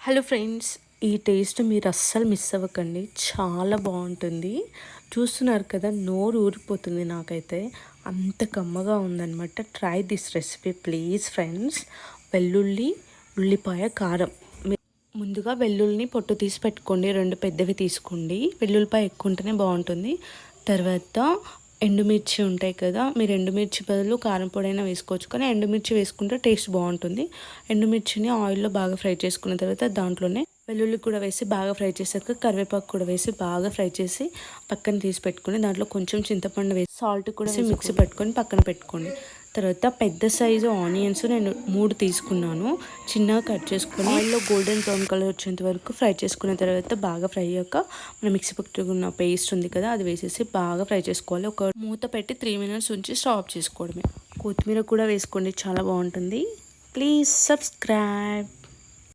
Hello friends, ఈ taste మీరు అస్సలు మిస్ అవ్వకండి. చాలా బాగుంటుంది. చూస్తున్నారు కదా, నోరు ఊరిపోతుంది. నాకైతే అంత కమ్మగా ఉందన్నమాట. Try this recipe please friends. వెల్లుల్లి, ఉల్లిపాయ, కారం. ముందుగా వెల్లుల్లిని పొట్టు తీసి పెట్టుకోండి. 2 పెద్దవి తీసుకోండి. వెల్లుల్లిపాయ ఎక్కువ ఉంటేనే బాగుంటుంది. తర్వాత ఎండుమిర్చి ఉంటాయి కదా, మీరు ఎండుమిర్చి బదులు కారం పొడి అయినా వేసుకోవచ్చు, కానీ ఎండుమిర్చి వేసుకుంటే టేస్ట్ బాగుంటుంది. ఎండుమిర్చిని ఆయిల్లో బాగా ఫ్రై చేసుకున్న తర్వాత దాంట్లోనే వెల్లుల్లి కూడా వేసి బాగా ఫ్రై చేశాక కరివేపాకు కూడా వేసి బాగా ఫ్రై చేసి పక్కన తీసి పెట్టుకొని దాంట్లో కొంచెం చింతపండు వేసి సాల్ట్ కూడా వేసి మిక్సీ పెట్టుకొని పక్కన పెట్టుకోండి. తర్వాత పెద్ద సైజు ఆనియన్స్ నేను 3 తీసుకున్నాను. చిన్నగా కట్ చేసుకొని ఆయిల్లో గోల్డెన్ బ్రౌన్ కలర్ వచ్చేంత వరకు ఫ్రై చేసుకున్న తర్వాత బాగా ఫ్రై అయ్యాక మనం మిక్సీ పట్టుకున్న పేస్ట్ ఉంది కదా, అది వేసేసి బాగా ఫ్రై చేసుకోవాలి. ఒక మూత పెట్టి 3 minutes ఉంచి స్టాప్ చేసుకోవడమే. కొత్తిమీర కూడా వేసుకోండి, చాలా బాగుంటుంది. Please subscribe.